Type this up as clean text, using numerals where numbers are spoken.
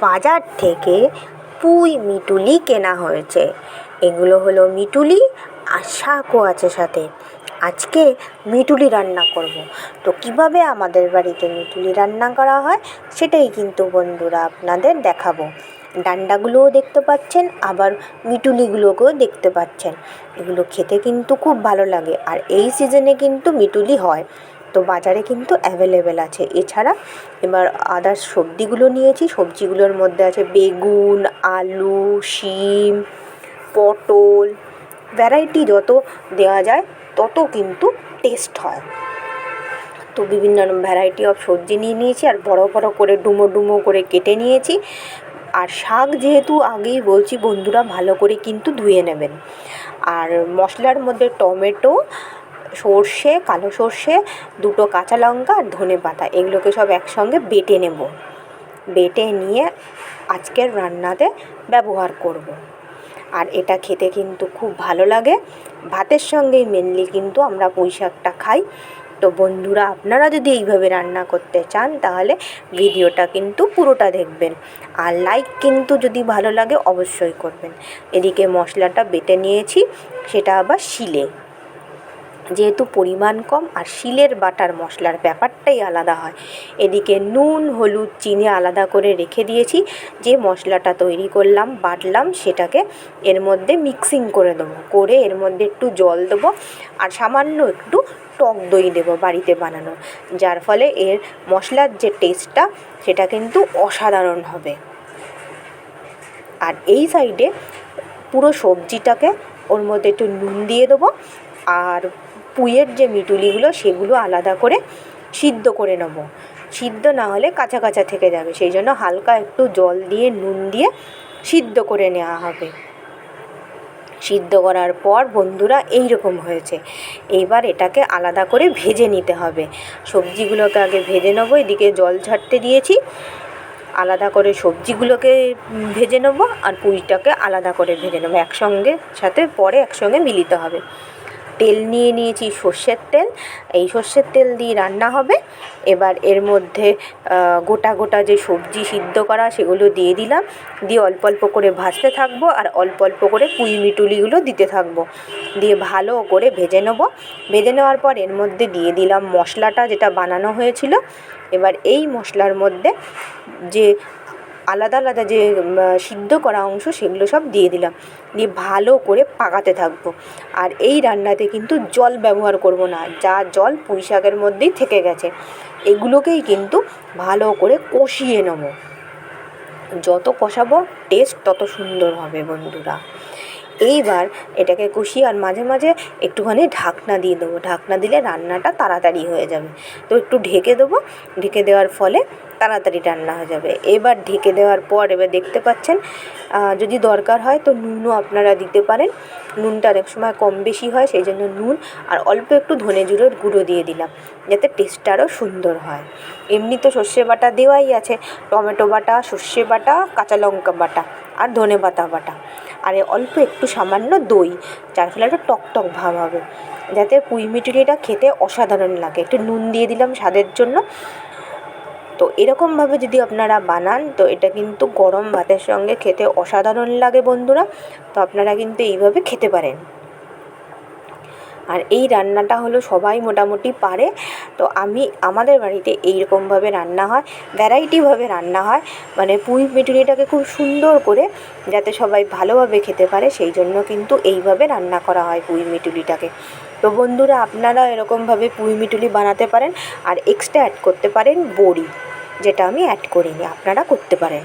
বাজার থেকে পুঁই মিটুলি কেনা হয়েছে। এগুলো হলো মিটুলি আর শাকও আছে সাথে। আজকে মিটুলি রান্না করব। তো কীভাবে আমাদের বাড়িতে মিটুলি রান্না করা হয় সেটাই কিন্তু বন্ধুরা আপনাদের দেখাবো। ডান্ডাগুলোও দেখতে পাচ্ছেন, আবার মিটুলিগুলোকেও দেখতে পাচ্ছেন। এগুলো খেতে কিন্তু খুব ভালো লাগে, আর এই সিজনে কিন্তু মিটুলি হয়। তো বাজারে কিন্তু অ্যাভেলেবেল আছে। এছাড়া এবার আদার্স সবজিগুলো নিয়েছি। সবজিগুলোর মধ্যে আছে বেগুন, আলু, শিম, পটল। ভ্যারাইটি যত দেওয়া যায় তত কিন্তু টেস্ট হয়। তো বিভিন্ন ভ্যারাইটি অফ সবজি নিয়ে নিয়েছি, আর বড় বড় করে ডুমো ডুমো করে কেটে নিয়েছি। আর শাক যেহেতু আগেই বলছি বন্ধুরা, ভালো করে কিন্তু ধুয়ে নেবেন। আর মশলার মধ্যে টমেটো, সর্ষে, কালো সর্ষে, 2টো কাঁচা লঙ্কা আর ধনেপাতা, এগুলোকে সব একসঙ্গে বেটে নেব। বেটে নিয়ে আজকের রান্নাতে ব্যবহার করব। আর এটা খেতে কিন্তু খুব ভালো লাগে। ভাতের সঙ্গেই মেনলি কিন্তু আমরা পুঁই শাকটা খাই। তো বন্ধুরা, আপনারা যদি এইভাবে রান্না করতে চান তাহলে ভিডিওটা কিন্তু পুরোটা দেখবেন। আর লাইক কিন্তু যদি ভালো লাগে অবশ্যই করবেন। এদিকে মশলাটা বেটে নিয়েছি, সেটা আবার শিলে, যেহেতু পরিমাণ কম, আর শিলের বাটার মশলার ব্যাপারটাই আলাদা হয়। এদিকে নুন, হলুদ, চিনি আলাদা করে রেখে দিয়েছি। যে মশলাটা তৈরি করলাম, বাটলাম, সেটাকে এর মধ্যে মিক্সিং করে দেবো। করে এর মধ্যে একটু জল দেবো, আর সামান্য একটু টক দই দেবো বাড়িতে বানানো, যার ফলে এর মশলার যে টেস্টটা সেটা কিন্তু অসাধারণ হবে। আর এই সাইডে পুরো সবজিটাকে ওর মধ্যে একটু নুন দিয়ে দেবো, আর পুঁইয়ের যে মিটুলিগুলো সেগুলো আলাদা করে সিদ্ধ করে নেব। সিদ্ধ না হলে কাঁচা কাঁচা থেকে যাবে, সেই জন্য হালকা একটু জল দিয়ে নুন দিয়ে সিদ্ধ করে নেওয়া হবে। সিদ্ধ করার পর বন্ধুরা এই রকম হয়েছে। এইবার এটাকে আলাদা করে ভেজে নিতে হবে। সবজিগুলোকে আগে ভেজে নেবো। এদিকে জল ঝাড়তে দিয়েছি, আলাদা করে সবজিগুলোকে ভেজে নেবো, আর পুঁইটাকে আলাদা করে ভেজে নেবো। সাথে পরে একসঙ্গে মিলিতে হবে। তেল নিয়ে নিয়েছি, সর্ষের তেল। এই সর্ষের তেল দিয়ে রান্না হবে। এবার এর মধ্যে গোটা গোটা যে সবজি সিদ্ধ করা সেগুলো দিয়ে দিলাম। দিয়ে অল্প অল্প করে ভাজতে থাকবো, আর অল্প অল্প করে পুঁই মিটুলিগুলো দিতে থাকবো। দিয়ে ভালো করে ভেজে নেবো। ভেজে নেওয়ার পর এর মধ্যে দিয়ে দিলাম মশলাটা যেটা বানানো হয়েছিল। এবার এই মশলার মধ্যে যে আলাদা আলাদা যে সিদ্ধ করা অংশ সেগুলো সব দিয়ে দিলাম। দিয়ে ভালো করে পাকাতে থাকবো। আর এই রান্নাতে কিন্তু জল ব্যবহার করব না, যা জল পুঁই শাকের মধ্যেই থেকে গেছে এগুলোকেই কিন্তু ভালো করে কষিয়ে নেব। যত কষাবো টেস্ট তত সুন্দর হবে বন্ধুরা। এইবার এটাকে কষিয়ে, আর মাঝে মাঝে একটুখানি ঢাকনা দিয়ে দেবো। ঢাকনা দিলে রান্নাটা তাড়াতাড়ি হয়ে যাবে। তো একটু ঢেকে দেবো। ঢেকে দেওয়ার ফলে তাড়াতাড়ি রান্না হয়ে যাবে। এবার ঢেকে দেওয়ার পর এবার দেখতে পাচ্ছেন, যদি দরকার হয় তো নুনও আপনারা দিতে পারেন। নুনটা অনেক সময় কম বেশি হয়, সেই জন্য নুন আর অল্প একটু ধনে জিরের গুঁড়ো দিয়ে দিলাম, যাতে টেস্টটা আরও সুন্দর হয়। এমনি তো সর্ষে বাটা দেওয়াই আছে, টমেটো বাটা, সর্ষে বাটা, কাঁচা লঙ্কা বাটা, আর ধনেপাতা বাটা, আর অল্প একটু সামান্য দই, যার ফলে একটা টকটক ভাব হবে, যাতে পুঁই মিটুলিটা খেতে অসাধারণ লাগে। একটু নুন দিয়ে দিলাম স্বাদের জন্য। তো এরকমভাবে যদি আপনারা বানান তো এটা কিন্তু গরম ভাতের সঙ্গে খেতে অসাধারণ লাগে বন্ধুরা। তো আপনারা কিন্তু এইভাবে খেতে পারেন। আর এই রান্নাটা হলো সবাই মোটামুটি পারে। তো আমাদের বাড়িতে এইরকমভাবে রান্না হয়, ভ্যারাইটিভাবে রান্না হয়, মানে পুঁই মিটুলিটাকে খুব সুন্দর করে যাতে সবাই ভালোভাবে খেতে পারে, সেই জন্য কিন্তু এইভাবে রান্না করা হয় পুঁই মিটুলিটাকে। তো বন্ধুরা, আপনারা এরকমভাবে পুঁই মিটুলি বানাতে পারেন, আর এক্সট্রা অ্যাড করতে পারেন বড়ি, যেটা আমি অ্যাড করিনি, আপনারা করতে পারেন।